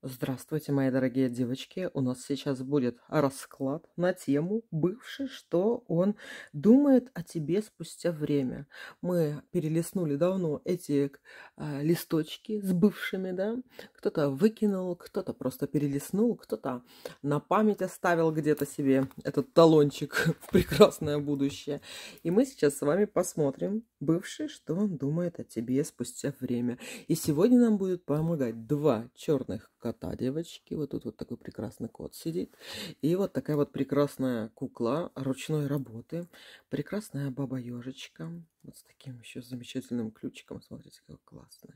Здравствуйте, мои дорогие девочки. У нас сейчас будет расклад на тему «Бывший, что он думает о тебе спустя время». Мы перелистнули давно эти листочки с бывшими, да? Кто-то выкинул, кто-то просто перелистнул, кто-то на память оставил где-то себе этот талончик в прекрасное будущее. И мы сейчас с вами посмотрим «Бывший, что он думает о тебе спустя время». И сегодня нам будет помогать два черных кота, девочки. Вот тут вот такой прекрасный кот сидит. И вот такая вот прекрасная кукла ручной работы. Прекрасная баба-ежечка. Вот с таким еще замечательным ключиком. Смотрите, как классный.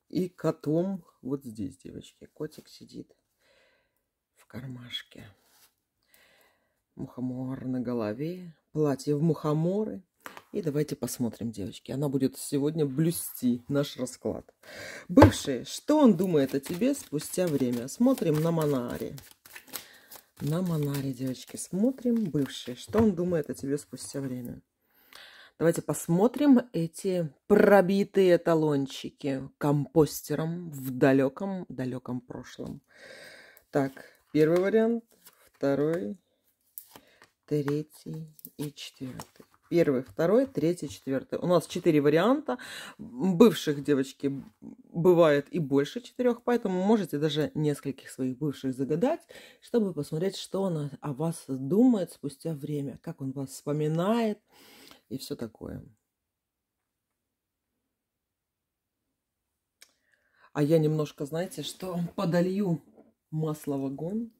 И котом вот здесь, девочки. Котик сидит в кармашке. Мухомор на голове. Платье в мухоморы. И давайте посмотрим, девочки. Она будет сегодня блюсти наш расклад. Бывший, что он думает о тебе спустя время? Смотрим на Монаре. На Монаре, девочки, смотрим. Бывший, что он думает о тебе спустя время? Давайте посмотрим эти пробитые талончики компостером в далеком прошлом. Так, первый вариант, второй, третий и четвертый. Первый, второй, третий, четвертый. У нас 4 варианта. Бывших, девочки, бывает и больше 4, поэтому можете даже нескольких своих бывших загадать, чтобы посмотреть, что он о вас думает спустя время, как он вас вспоминает и все такое. А я немножко, знаете, что подолью масло в огонь.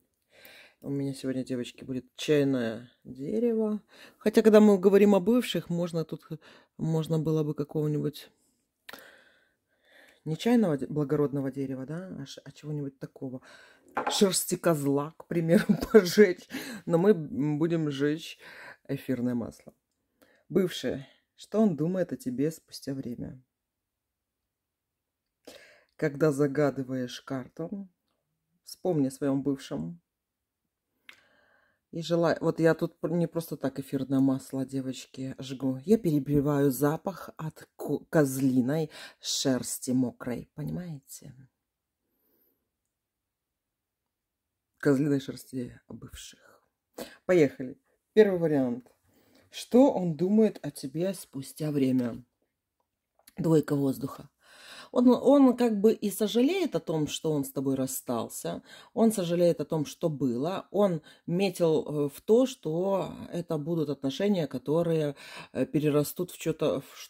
У меня сегодня, девочки, будет чайное дерево. Хотя, когда мы говорим о бывших, можно было бы какого-нибудь не чайного благородного дерева, да, а чего-нибудь такого. Шерсти козла, к примеру, пожечь. Но мы будем жечь эфирное масло. Бывший, что он думает о тебе спустя время? Когда загадываешь карту, вспомни о своем бывшем. И желаю... Вот я тут не просто так эфирное масло, девочки, жгу. Я перебиваю запах от козлиной шерсти мокрой. Понимаете? Козлиной шерсти бывших. Поехали. Первый вариант. Что он думает о тебе спустя время? Двойка воздуха. Он как бы и сожалеет о том, что он с тобой расстался. Он сожалеет о том, что было. Он метил в то, что это будут отношения, которые перерастут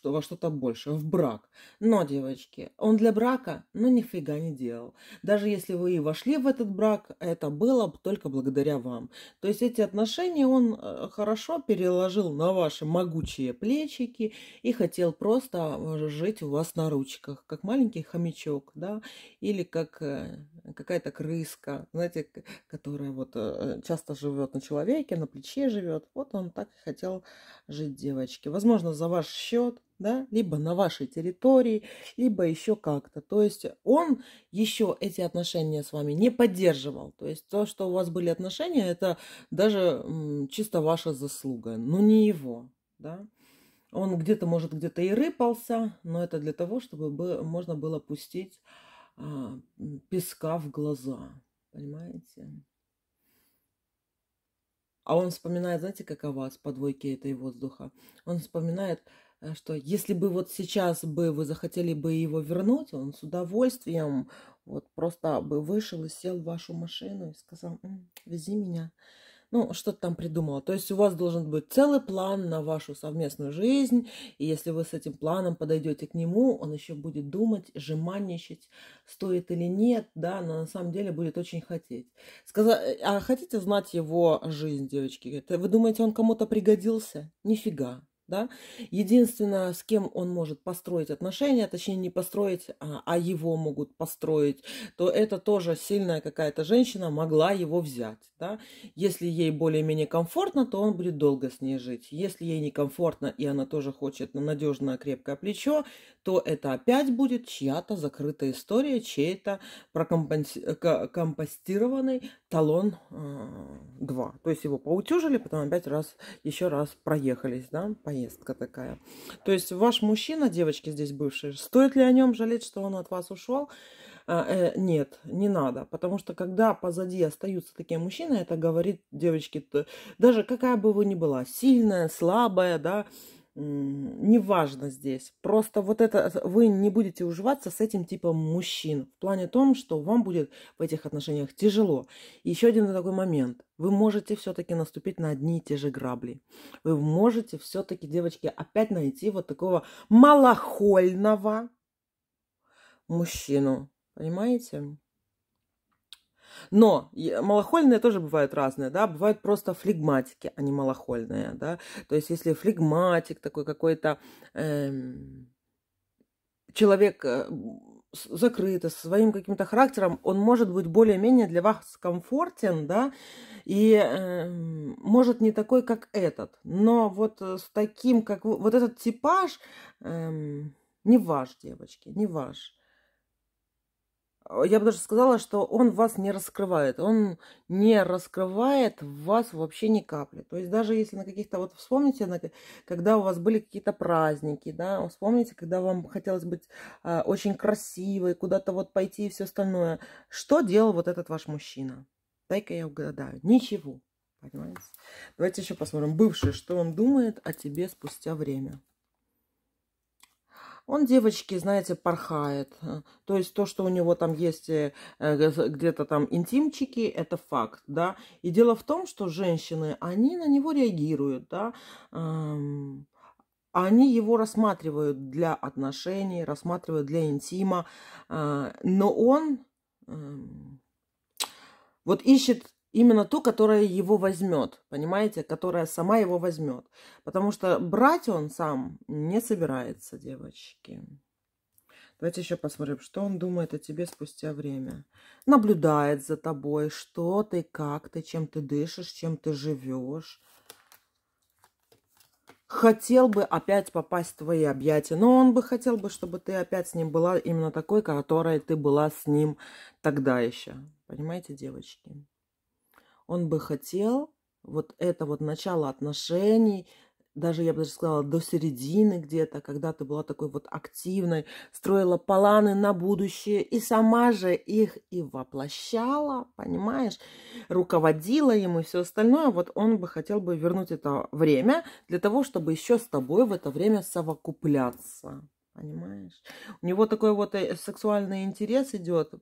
во что-то большее, в брак. Но, девочки, он для брака, нифига не делал. Даже если вы и вошли в этот брак, это было только благодаря вам. То есть эти отношения он хорошо переложил на ваши могучие плечики и хотел просто жить у вас на ручках, как маленький хомячок, да, или как какая-то крыска, знаете, которая вот часто живет на человеке, на плече живет. Вот он так и хотел жить, девочки. Возможно, за ваш счет, да, либо на вашей территории, либо еще как-то. То есть он еще эти отношения с вами не поддерживал. То есть то, что у вас были отношения, это даже чисто ваша заслуга, но не его, да. Он где-то, может, где-то и рыпался, но это для того, чтобы можно было пустить песка в глаза. Понимаете? А он вспоминает, знаете, как о вас, по двойке этой воздуха. Он вспоминает, что если бы вот сейчас бы вы захотели бы его вернуть, он с удовольствием вот просто бы вышел и сел в вашу машину и сказал: «Вези меня». Ну, что-то там придумала. То есть у вас должен быть целый план на вашу совместную жизнь. И если вы с этим планом подойдете к нему, он еще будет думать, жеманничать, стоит или нет, да, но на самом деле будет очень хотеть. А хотите знать его жизнь, девочки? Вы думаете, он кому-то пригодился? Нифига. Да? Единственное, с кем он может построить отношения, точнее не построить, а его могут построить, то это тоже сильная какая-то женщина могла его взять. Да? Если ей более-менее комфортно, то он будет долго с ней жить. Если ей некомфортно, и она тоже хочет надежное крепкое плечо, то это опять будет чья-то закрытая история, чей-то компостированный талон 2. То есть его поутюжили, потом опять еще раз проехались, да, поездка такая. То есть ваш мужчина, девочки здесь бывшие, стоит ли о нем жалеть, что он от вас ушел? Нет, не надо. Потому что когда позади остаются такие мужчины, это говорит, девочки, даже какая бы вы ни была, сильная, слабая, да, неважно здесь. Просто вот это вы не будете уживаться с этим типом мужчин. В плане том, что вам будет в этих отношениях тяжело. И еще один такой момент. Вы можете все-таки наступить на одни и те же грабли. Вы можете все-таки, девочки, опять найти вот такого малохольного мужчину. Понимаете? Но малохольные тоже бывают разные, да, бывают просто флегматики, а не малохольные, да. То есть если флегматик такой какой-то человек закрытый, со своим каким-то характером, он может быть более-менее для вас комфортен, да, и может не такой, как этот. Но вот с таким, как вот этот типаж, не ваш, девочки, не ваш. Я бы даже сказала, что он вас не раскрывает. Он не раскрывает вас вообще ни капли. То есть даже если на каких-то, вот вспомните, когда у вас были какие-то праздники, да, вспомните, когда вам хотелось быть очень красивой, куда-то вот пойти и все остальное. Что делал вот этот ваш мужчина? Дай-ка я угадаю. Ничего. Понимаете? Давайте еще посмотрим. Бывший, что он думает о тебе спустя время. Он, девочки, знаете, порхает. То есть то, что у него там есть где-то там интимчики, это факт, да. И дело в том, что женщины, они на него реагируют, да. Они его рассматривают для отношений, рассматривают для интима. Но он вот ищет именно ту, которая его возьмет, понимаете, которая сама его возьмет. Потому что брать он сам не собирается, девочки. Давайте еще посмотрим, что он думает о тебе спустя время. Наблюдает за тобой, что ты, как ты, чем ты дышишь, чем ты живешь. Хотел бы опять попасть в твои объятия, но он бы хотел бы, чтобы ты опять с ним была именно такой, которой ты была с ним тогда еще. Понимаете, девочки? Он бы хотел вот это вот начало отношений, даже, я бы даже сказала, до середины где-то, когда ты была такой вот активной, строила планы на будущее и сама же их и воплощала, понимаешь, руководила им и все остальное. Вот он бы хотел бы вернуть это время для того, чтобы еще с тобой в это время совокупляться. Понимаешь? У него такой вот сексуальный интерес идет,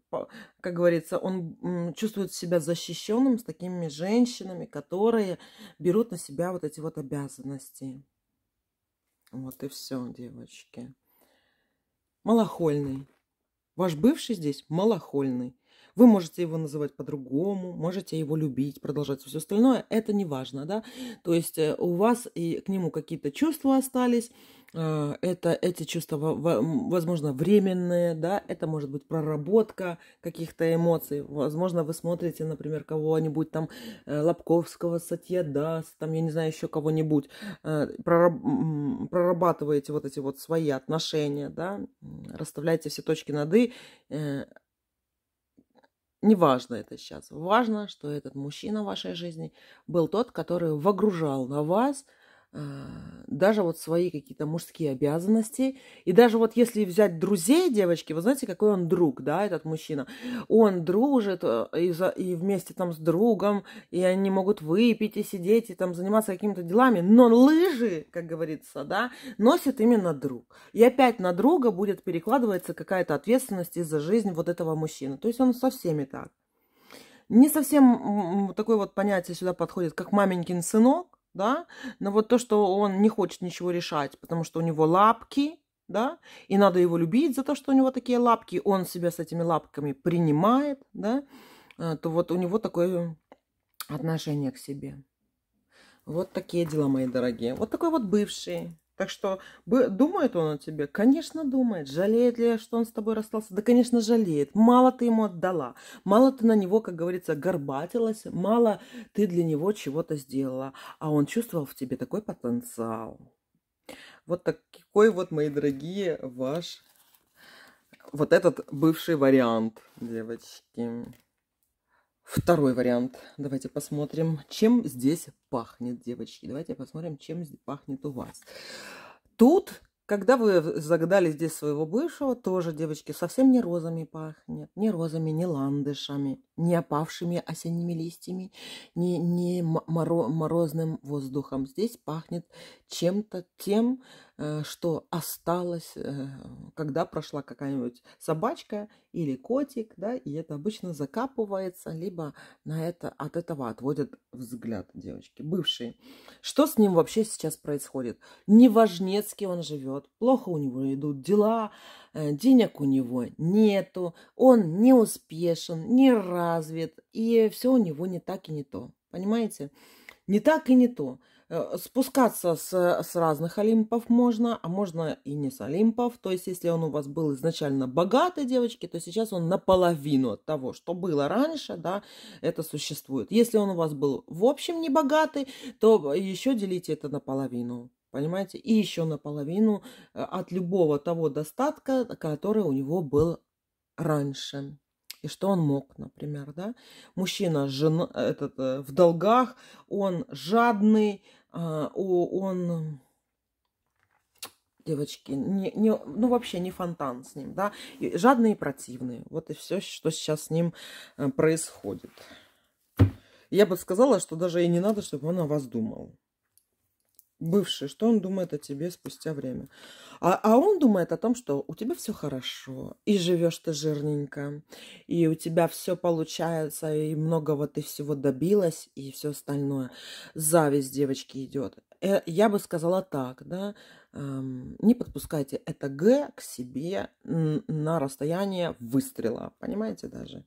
как говорится, он чувствует себя защищенным с такими женщинами, которые берут на себя вот эти вот обязанности. Вот и все, девочки. Малохольный. Ваш бывший здесь малохольный. Вы можете его называть по-другому, можете его любить, продолжать все остальное. Это не важно, да? То есть у вас и к нему какие-то чувства остались. Эти чувства, возможно, временные, да? Это может быть проработка каких-то эмоций. Возможно, вы смотрите, например, кого-нибудь там, Лобковского, Сатья-Дас, там, я не знаю, еще кого-нибудь, прорабатываете вот эти вот свои отношения, да? Расставляете все точки над «и». Не важно это сейчас. Важно, что этот мужчина в вашей жизни был тот, который выгружал на вас даже вот свои какие-то мужские обязанности. И даже вот если взять друзей, девочки, вы знаете, какой он друг, да, этот мужчина. Он дружит и вместе там с другом, и они могут выпить и сидеть, и там заниматься какими-то делами. Но лыжи, как говорится, да, носит именно друг. И опять на друга будет перекладываться какая-то ответственность из-за жизни вот этого мужчины. То есть он со всеми так. Не совсем такое вот понятие сюда подходит, как маменькин сынок, да, но вот то, что он не хочет ничего решать, потому что у него лапки, да, и надо его любить за то, что у него такие лапки, он себя с этими лапками принимает, да, то вот у него такое отношение к себе. Вот такие дела, мои дорогие. Вот такой вот бывший. Так что думает он о тебе? Конечно, думает. Жалеет ли, что он с тобой расстался? Да, конечно, жалеет. Мало ты ему отдала. Мало ты на него, как говорится, горбатилась. Мало ты для него чего-то сделала. А он чувствовал в тебе такой потенциал. Вот такой вот, мои дорогие, ваш вот этот бывший вариант, девочки. Второй вариант. Давайте посмотрим, чем здесь пахнет, девочки. Давайте посмотрим, чем здесь пахнет у вас. Тут Когда вы загадали здесь своего бывшего, тоже, девочки, совсем не розами пахнет, не розами, не ландышами, не опавшими осенними листьями, не морозным воздухом. Здесь пахнет чем-то тем, что осталось, когда прошла какая-нибудь собачка или котик, да, и это обычно закапывается, либо от этого отводят взгляд, девочки. Бывший. Что с ним вообще сейчас происходит? Неважнецкий он живет, плохо у него идут дела, денег у него нету, он не успешен, не развит, и все у него не так и не то. Понимаете? Не так и не то. Спускаться с разных олимпов можно, а можно и не с олимпов. То есть, если он у вас был изначально богатый, девочки, то сейчас он наполовину от того, что было раньше, да, это существует. Если он у вас был в общем не богатый, то еще делите это наполовину. Понимаете? И еще наполовину от любого того достатка, который у него был раньше. И что он мог, например, да? Мужчина в долгах, он жадный, он, девочки, ну вообще не фонтан с ним, да? И жадный и противный. Вот и все, что сейчас с ним происходит. Я бы сказала, что даже и не надо, чтобы он о вас думал. Бывший, что он думает о тебе спустя время? А он думает о том, что у тебя все хорошо, и живешь ты жирненько, и у тебя все получается, и многого ты всего добилась, и все остальное. Зависть, девочки, идет. Я бы сказала так, да, не подпускайте это Г к себе на расстояние выстрела, понимаете даже?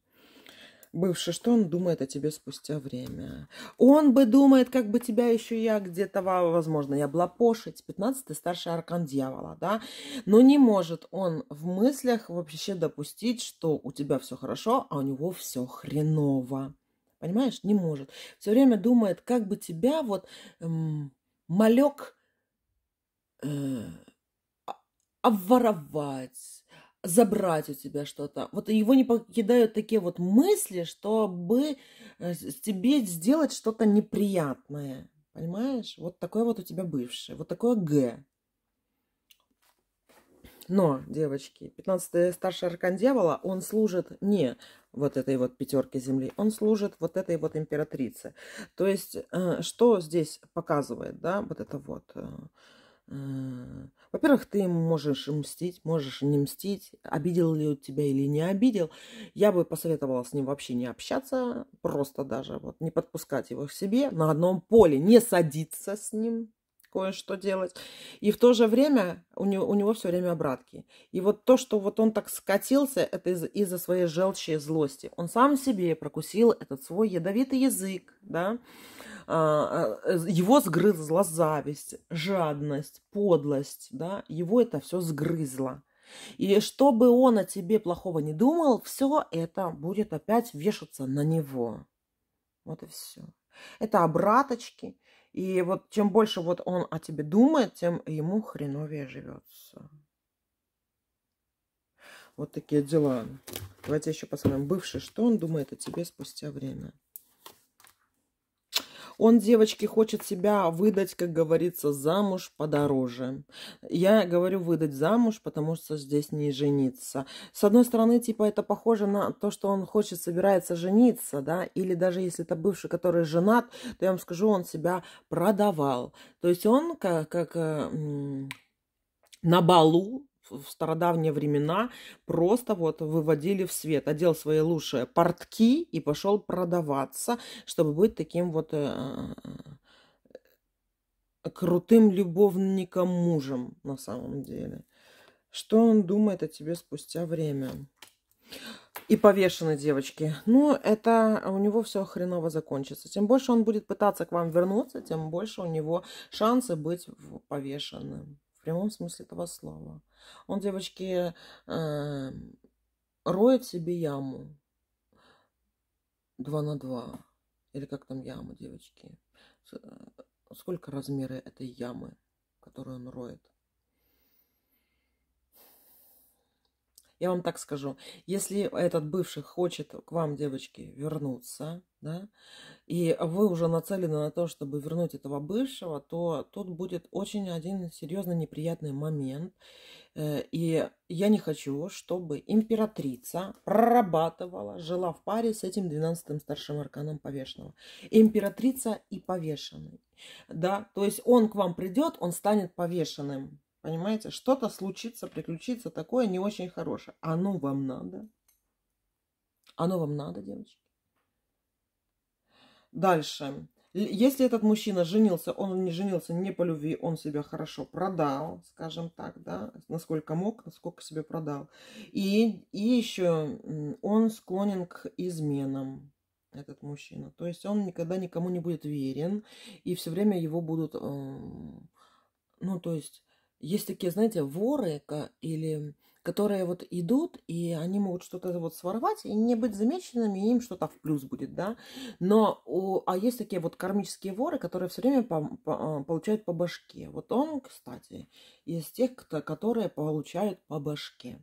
Бывший, что он думает о тебе спустя время? Он бы думает, как бы тебя еще я где-то, возможно, я облапошить. 15-й старший аркан дьявола, да? Но не может он в мыслях вообще допустить, что у тебя все хорошо, а у него все хреново. Понимаешь? Не может. Все время думает, как бы тебя вот малек обворовать, забрать у тебя что-то. Вот его не покидают такие вот мысли, чтобы тебе сделать что-то неприятное. Понимаешь? Вот такой вот у тебя бывший. Вот такое Г. Но, девочки, 15-й старший аркан дьявола, он служит не вот этой вот пятерке земли, он служит вот этой вот императрице. То есть, что здесь показывает, да, вот это вот... Во-первых, ты ему можешь мстить, можешь не мстить, обидел ли он тебя или не обидел. Я бы посоветовала с ним вообще не общаться, просто даже вот не подпускать его к себе, на одном поле не садиться с ним, кое-что делать. И в то же время у него все время обратки. И вот то, что вот он так скатился, это из-за своей желчи и злости. Он сам себе прокусил этот свой ядовитый язык, да, его сгрызла зависть, жадность, подлость, да, его это все сгрызло. И чтобы он о тебе плохого не думал, все это будет опять вешаться на него. Вот и все. Это обраточки. И вот чем больше вот он о тебе думает, тем ему хреновее живется. Вот такие дела. Давайте еще посмотрим. Бывший, что он думает о тебе спустя время? Он, девочки, хочет себя выдать, как говорится, замуж подороже. Я говорю выдать замуж, потому что здесь не жениться. С одной стороны, типа, это похоже на то, что он хочет, собирается жениться, да, или даже если это бывший, который женат, то я вам скажу, он себя продавал. То есть он как на балу в стародавние времена просто вот выводили в свет, одел свои лучшие портки и пошел продаваться, чтобы быть таким вот крутым любовником, мужем на самом деле. Что он думает о тебе спустя время? И повешены, девочки. Ну, это у него все хреново закончится. Тем больше он будет пытаться к вам вернуться, тем больше у него шансы быть повешенным. В прямом смысле этого слова. Он, девочки, роет себе яму 2 на 2. Или как там яма, девочки? Сколько размеры этой ямы, которую он роет? Я вам так скажу. Если этот бывший хочет к вам, девочки, вернуться, да, и вы уже нацелены на то, чтобы вернуть этого бывшего, то тут будет очень один серьезный неприятный момент. И я не хочу, чтобы императрица прорабатывала, жила в паре с этим 12-м старшим арканом повешенного. Императрица и повешенный. Да, то есть он к вам придет, он станет повешенным. Понимаете, что-то случится, приключится такое не очень хорошее. Оно вам надо. Оно вам надо, девочки. Дальше. Если этот мужчина женился, он не женился не по любви, он себя хорошо продал, скажем так, да, насколько мог, насколько себе продал. И еще он склонен к изменам, этот мужчина. То есть он никогда никому не будет верен, и все время его будут, ну, то есть такие, знаете, воры или которые вот идут, и они могут что-то вот своровать и не быть замеченными, и им что-то в плюс будет, да. Но, а есть такие вот кармические воры, которые все время получают по башке. Вот он, кстати, из тех, которые получают по башке.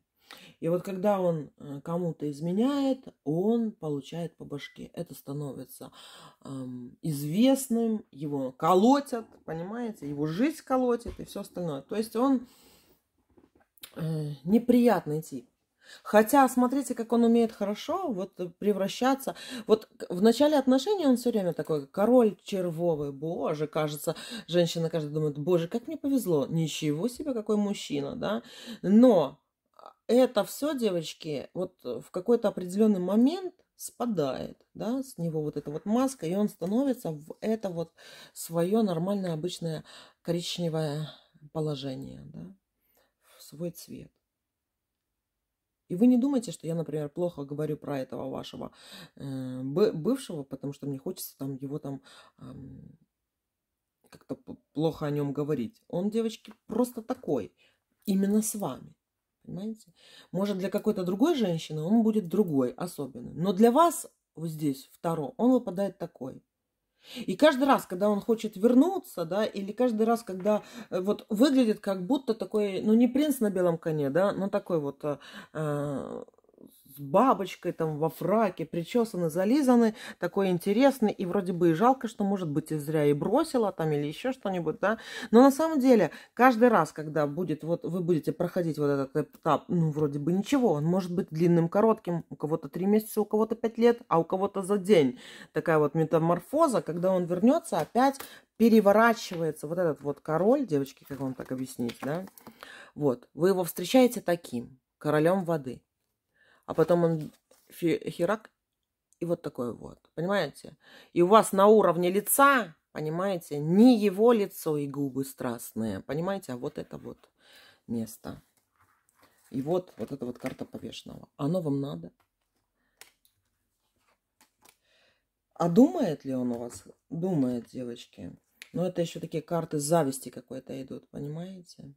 И вот когда он кому-то изменяет, он получает по башке. Это становится известным, его колотят, понимаете, его жизнь колотит и все остальное. То есть он неприятный тип. Хотя, смотрите, как он умеет хорошо вот превращаться. Вот в начале отношений он все время такой король червовый. Боже, кажется, женщина каждый думает, боже, как мне повезло. Ничего себе, какой мужчина, да. Но это все, девочки, вот в какой-то определенный момент спадает, да, с него вот эта вот маска, и он становится в это вот свое нормальное, обычное коричневое положение, да, в свой цвет. И вы не думайте, что я, например, плохо говорю про этого вашего бывшего, потому что мне хочется там его там как-то плохо о нем говорить. Он, девочки, просто такой, именно с вами. Понимаете? Может, для какой-то другой женщины он будет другой, особенный. Но для вас вот здесь, второй, он выпадает такой. И каждый раз, когда он хочет вернуться, да, или каждый раз, когда вот выглядит как будто такой, ну, не принц на белом коне, да, но такой вот с бабочкой там во фраке, причесанный, зализанный, такой интересный, и вроде бы и жалко, что, может быть, и зря и бросила там или еще что-нибудь, да. Но на самом деле, каждый раз, когда будет, вот вы будете проходить вот этот этап, ну, вроде бы ничего, он может быть длинным, коротким, у кого-то 3 месяца, у кого-то 5 лет, а у кого-то за день. Такая вот метаморфоза, когда он вернется, опять переворачивается вот этот вот король, девочки, как вам так объяснить, да. Вот, вы его встречаете таким, королем воды. А потом он херак, и вот такой вот, понимаете? И у вас на уровне лица, понимаете, не его лицо и губы страстные, понимаете, а вот это вот место. И вот эта вот карта повешенного. Оно вам надо. А думает ли он у вас? Думает, девочки. Но это еще такие карты зависти какой-то идут, понимаете?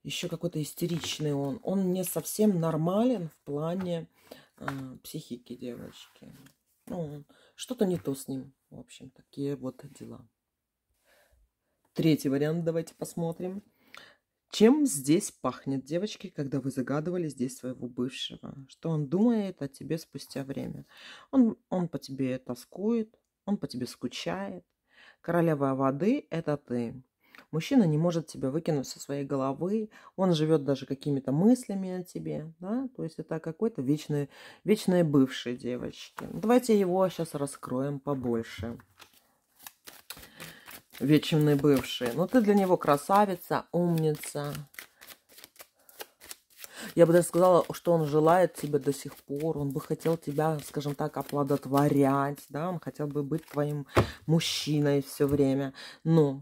Еще какой-то истеричный он. Он не совсем нормален в плане психики, девочки. Ну, что-то не то с ним. В общем, такие вот дела. Третий вариант давайте посмотрим. Чем здесь пахнет, девочки, когда вы загадывали здесь своего бывшего? Что он думает о тебе спустя время? Он по тебе тоскует, он по тебе скучает. Королева воды – это ты. Мужчина не может тебя выкинуть со своей головы, он живет даже какими-то мыслями о тебе, да, то есть это какой-то вечный бывший, девочки. Давайте его сейчас раскроем побольше. Вечный бывший. Ну, ты для него красавица, умница. Я бы даже сказала, что он желает тебя до сих пор, он бы хотел тебя, скажем так, оплодотворять, да, он хотел бы быть твоим мужчиной все время, но...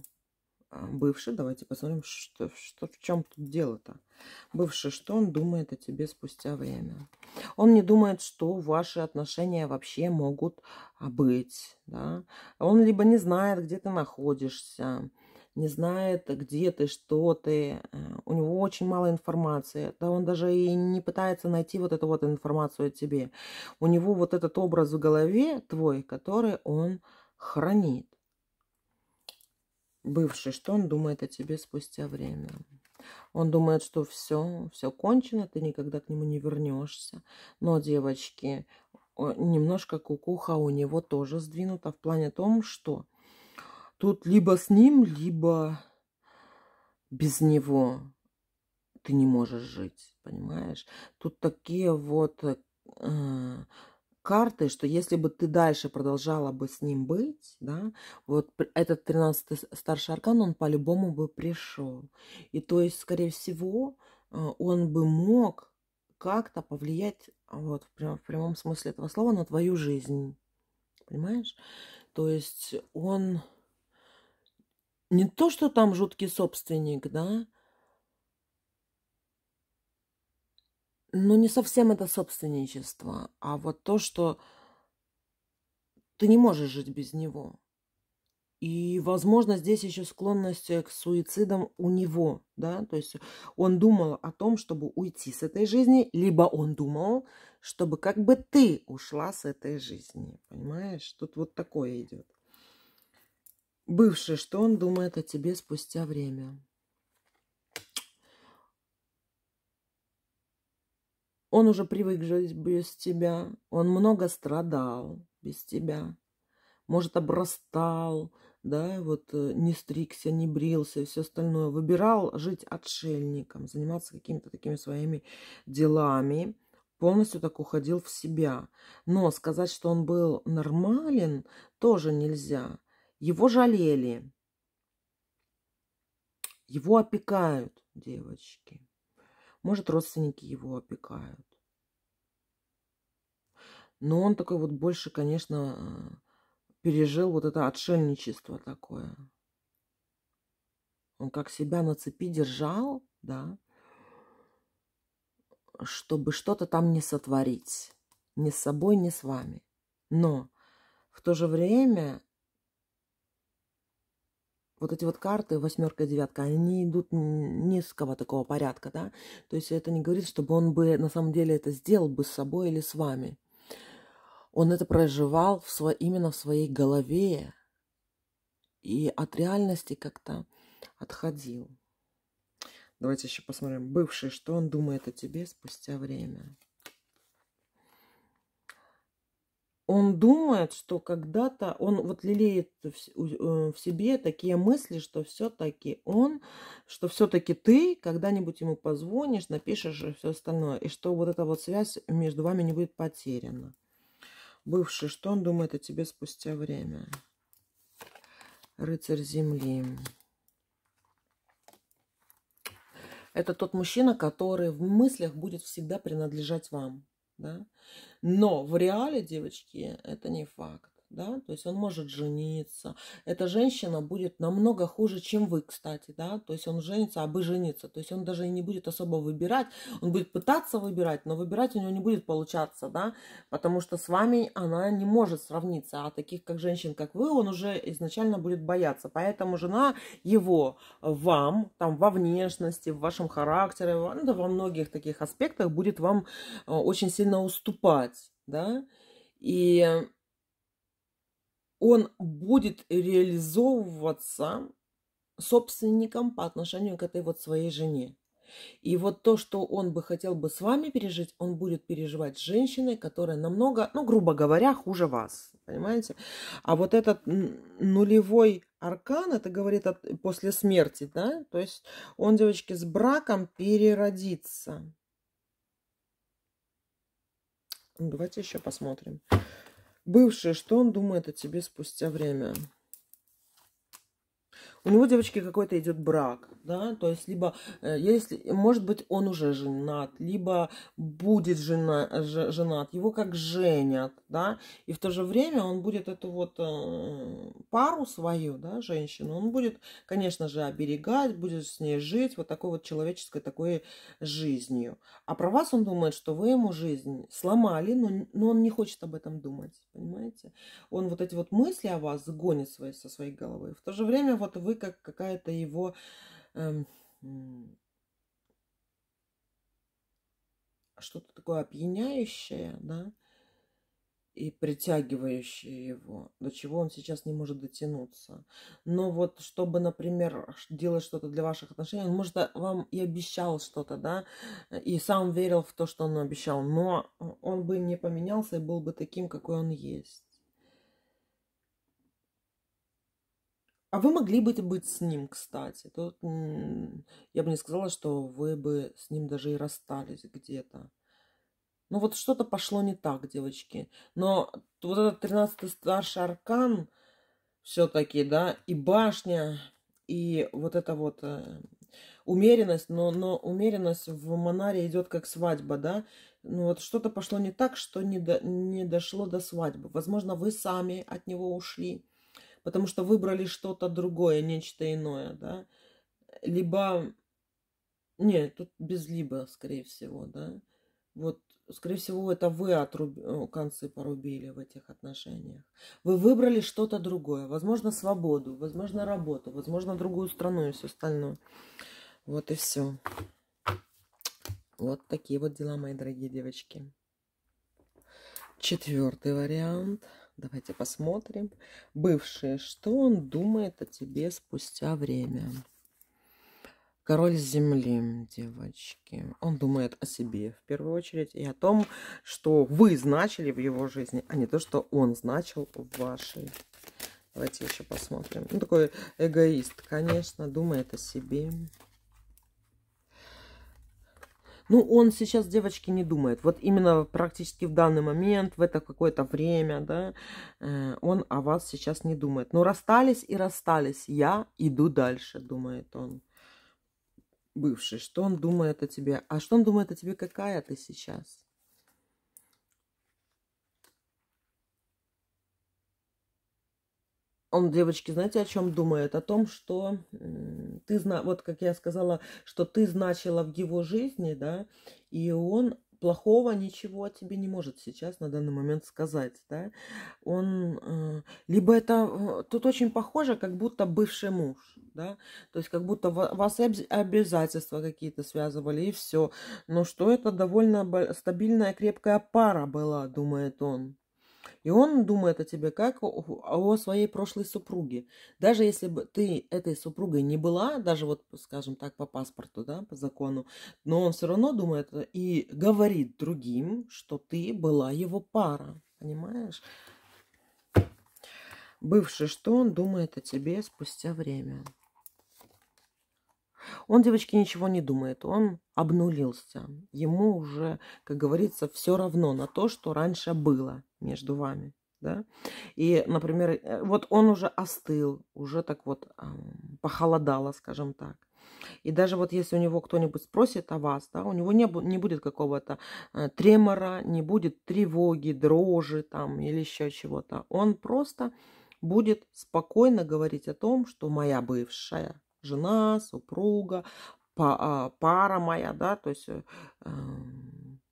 Бывший, давайте посмотрим, в чем тут дело-то. Бывший, что он думает о тебе спустя время? Он не думает, что ваши отношения вообще могут быть. Да? Он либо не знает, где ты находишься, не знает, где ты, что ты. У него очень мало информации. Да он даже и не пытается найти вот эту вот информацию о тебе. У него вот этот образ в голове твой, который он хранит. Бывший, что он думает о тебе спустя время? Он думает, что все кончено, ты никогда к нему не вернешься. Но, девочки, немножко кукуха у него тоже сдвинута в плане том, что тут либо с ним, либо без него ты не можешь жить, понимаешь? Тут такие вот карты, что если бы ты дальше продолжала бы с ним быть, да, вот этот 13-й старший аркан, он по-любому бы пришел. И то есть, скорее всего, он бы мог как-то повлиять, вот в прямом смысле этого слова, на твою жизнь. Понимаешь? То есть он не то, что там жуткий собственник, да, но не совсем это собственничество, а вот то, что ты не можешь жить без него. И, возможно, здесь еще склонность к суицидам у него, да, то есть он думал о том, чтобы уйти с этой жизни, либо он думал, чтобы как бы ты ушла с этой жизни, понимаешь? Тут вот такое идет. Бывший, что он думает о тебе спустя время? Он уже привык жить без тебя, он много страдал без тебя. Может, обрастал, да, вот не стригся, не брился и все остальное. Выбирал жить отшельником, заниматься какими-то такими своими делами. Полностью так уходил в себя. Но сказать, что он был нормален, тоже нельзя. Его жалели. Его опекают, девочки. Может, родственники его опекают. Но он такой вот больше, конечно, пережил вот это отшельничество такое. Он как себя на цепи держал, да, чтобы что-то там не сотворить. Ни с собой, ни с вами. Но в то же время вот эти вот карты, восьмерка и девятка, они идут низкого такого порядка, да. То есть это не говорит, чтобы он бы на самом деле это сделал бы с собой или с вами. Он это проживал именно в своей голове и от реальности как-то отходил. Давайте еще посмотрим. Бывший, что он думает о тебе спустя время? Он думает, что когда-то он вот лелеет в себе такие мысли, что все-таки что все-таки ты когда-нибудь ему позвонишь, напишешь и все остальное, и что вот эта вот связь между вами не будет потеряна. Бывший, что он думает о тебе спустя время? Рыцарь земли. Это тот мужчина, который в мыслях будет всегда принадлежать вам, да? Но в реале, девочки, это не факт, да? То есть он может жениться. Эта женщина будет намного хуже, чем вы, кстати, да? То есть он женится, а вы жениться. То есть он даже и не будет особо выбирать. Он будет пытаться выбирать, но выбирать у него не будет получаться, да? Потому что с вами она не может сравниться. А таких, как женщин, как вы, он уже изначально будет бояться. Поэтому жена его вам, там, во внешности, в вашем характере, да, во многих таких аспектах будет вам очень сильно уступать, да, и он будет реализовываться собственником по отношению к этой вот своей жене. И вот то, что он бы хотел бы с вами пережить, он будет переживать с женщиной, которая намного, ну, грубо говоря, хуже вас. Понимаете? А вот этот нулевой аркан, это говорит после смерти, да? То есть он, девочки, с браком переродится. Давайте еще посмотрим. Бывший, что он думает о тебе спустя время? У него, девочки, какой-то идет брак, да, то есть либо, если, может быть, он уже женат, либо будет женат, его как женят, да, и в то же время он будет эту вот пару свою, да, женщину, он будет, конечно же, оберегать, будет с ней жить вот такой вот человеческой такой жизнью. А про вас он думает, что вы ему жизнь сломали, но он не хочет об этом думать, понимаете? Он вот эти вот мысли о вас гонит со своей головы. В то же время вот вы как какая-то его что-то такое опьяняющее, да, и притягивающее его, до чего он сейчас не может дотянуться. Но вот чтобы, например, делать что-то для ваших отношений, он, может, вам и обещал что-то, да, и сам верил в то, что он обещал, но он бы не поменялся и был бы таким, какой он есть. А вы могли бы быть с ним, кстати. Тут я бы не сказала, что вы бы с ним даже и расстались где-то. Ну вот что-то пошло не так, девочки. Но вот этот 13-й старший аркан все-таки, да, и башня, и вот эта вот умеренность, но умеренность в Монаре идет как свадьба, да. Ну вот что-то пошло не так, что не дошло до свадьбы. Возможно, вы сами от него ушли, потому что выбрали что-то другое, нечто иное, да. Либо, нет, тут без либо, скорее всего, да. Вот, скорее всего, это вы концы порубили в этих отношениях. Вы выбрали что-то другое. Возможно, свободу, возможно, работу, возможно, другую страну и все остальное. Вот и все. Вот такие вот дела, мои дорогие девочки. 4-й вариант. Давайте посмотрим. Бывший. Что он думает о тебе спустя время? Король земли, девочки. Он думает о себе в первую очередь и о том, что вы значили в его жизни, а не то, что он значил в вашей. Давайте еще посмотрим. Ну, такой эгоист, конечно, думает о себе. Ну, он сейчас, девочки, не думает. Вот именно практически в данный момент, в это какое-то время, да, он о вас сейчас не думает. Но расстались и расстались. Я иду дальше, думает он. Бывший, что он думает о тебе? А что он думает о тебе, какая ты сейчас? Он, девочки, знаете, о чем думает? О том, что вот как я сказала, что ты значила в его жизни, да, и он плохого ничего о тебе не может сейчас на данный момент сказать, да. Он, либо это, тут очень похоже, как будто бывший муж, да, то есть как будто вас обязательства какие-то связывали, и все. Но что это довольно стабильная, крепкая пара была, думает он. И он думает о тебе как о своей прошлой супруге. Даже если бы ты этой супругой не была, даже вот, скажем так, по паспорту, да, по закону, но он все равно думает и говорит другим, что ты была его пара. Понимаешь? Бывший, что он думает о тебе спустя время? Он, девочки, ничего не думает, он обнулился. Ему уже, как говорится, все равно на то, что раньше было между вами. Да? И, например, вот он уже остыл, уже так вот похолодало, скажем так. И даже вот если у него кто-нибудь спросит о вас, да, у него не будет какого-то тремора, не будет тревоги, дрожи там или еще чего-то. Он просто будет спокойно говорить о том, что моя бывшая жена, супруга, пара моя, да, то есть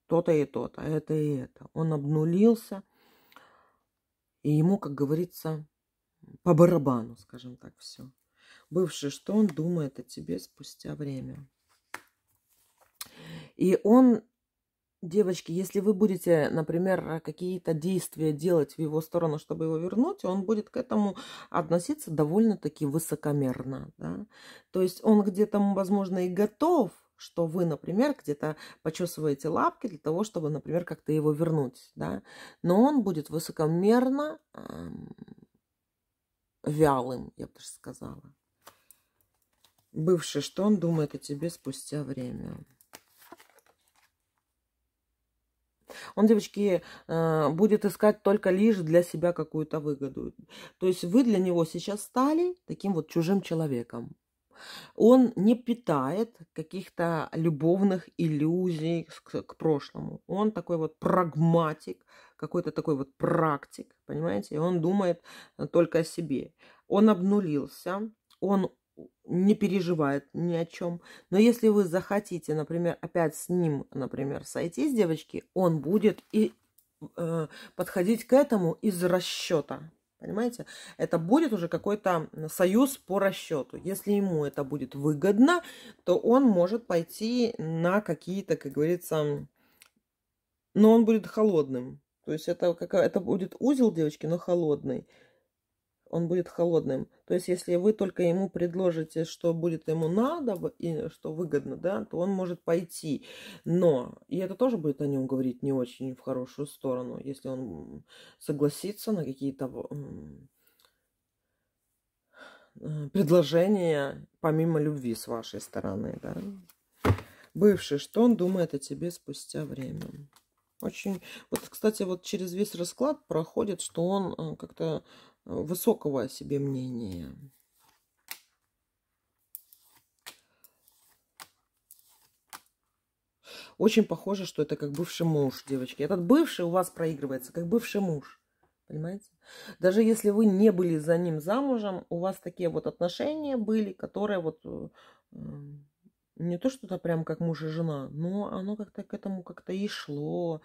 то-то и то-то, это и это. Он обнулился, и ему, как говорится, по барабану, скажем так, все. Бывший, что он думает о тебе спустя время? И он, девочки, если вы будете, например, какие-то действия делать в его сторону, чтобы его вернуть, он будет к этому относиться довольно-таки высокомерно. Да? То есть он где-то, возможно, и готов, что вы, например, где-то почесываете лапки для того, чтобы, например, как-то его вернуть. Да? Но он будет высокомерно вялым, я бы даже сказала. Бывший, что он думает о тебе спустя время? Он, девочки, будет искать только лишь для себя какую-то выгоду. То есть вы для него сейчас стали таким вот чужим человеком. Он не питает каких-то любовных иллюзий к прошлому. Он такой вот прагматик, какой-то такой вот практик, понимаете? И он думает только о себе. Он обнулился, он не переживает ни о чем. Но если вы захотите, например, опять с ним, например, сойтись, девочки, он будет и подходить к этому из расчета. Понимаете? Это будет уже какой-то союз по расчету. Если ему это будет выгодно, то он может пойти на какие-то, как говорится, но он будет холодным. То есть это будет узел, девочки, но холодный. Он будет холодным. То есть, если вы только ему предложите, что будет ему надо и что выгодно, да, то он может пойти. Но, и это тоже будет о нем говорить не очень в хорошую сторону, если он согласится на какие-то предложения помимо любви с вашей стороны, да. Бывший, что он думает о тебе спустя время? Очень, вот, кстати, вот через весь расклад проходит, что он как-то высокого о себе мнения. Очень похоже, что это как бывший муж, девочки. Этот бывший у вас проигрывается, как бывший муж. Понимаете? Даже если вы не были за ним замужем, у вас такие вот отношения были, которые вот не то что-то прям как муж и жена, но оно как-то к этому как-то и шло.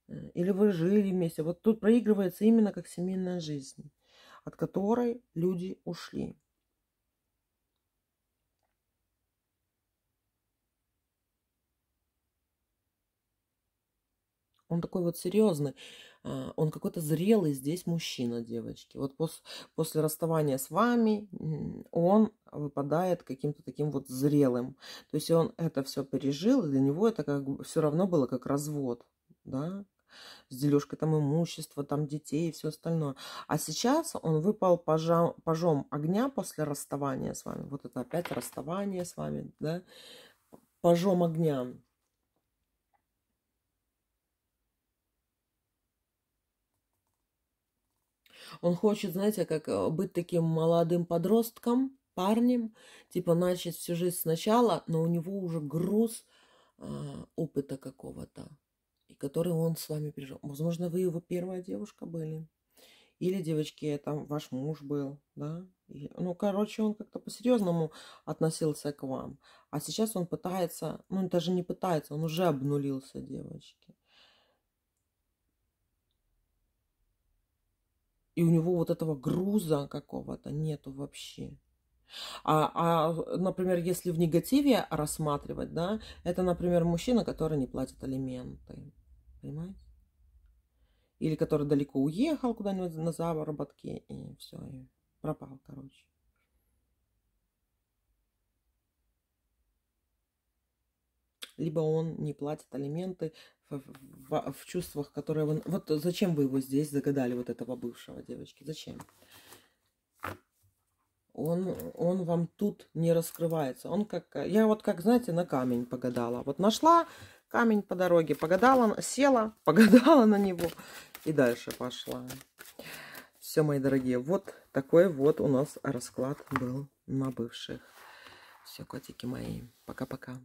Или вы жили вместе. Вот тут проигрывается именно как семейная жизнь, от которой люди ушли. Он такой вот серьезный, он какой-то зрелый здесь мужчина, девочки. Вот после расставания с вами он выпадает каким-то таким вот зрелым. То есть он это все пережил, и для него это как бы все равно было как развод, да, с дележкой там имущества, там детей и все остальное. А сейчас он выпал пажом огня после расставания с вами. Вот это опять расставание с вами, да, пажом огня. Он хочет, знаете, как быть таким молодым подростком, парнем, типа начать всю жизнь сначала, но у него уже груз опыта какого-то, и который он с вами пережил. Возможно, вы его первая девушка были. Или, девочки, это ваш муж был, да? Ну, короче, он как-то по-серьезному относился к вам. А сейчас он пытается, ну, даже не пытается, он уже обнулился, девочки. И у него вот этого груза какого-то нету вообще. Например, если в негативе рассматривать, да, это, например, мужчина, который не платит алименты. Понимаете? Или который далеко уехал куда-нибудь на заработки, и все, и пропал, короче. Либо он не платит алименты в чувствах, которые вы... Вот зачем вы его здесь загадали, вот этого бывшего, девочки? Зачем? Он вам тут не раскрывается. Он как... Я вот как, знаете, на камень погадала. Вот нашла камень по дороге, погадала, села, погадала на него и дальше пошла. Все, мои дорогие, вот такой вот у нас расклад был на бывших. Все, котики мои, пока-пока.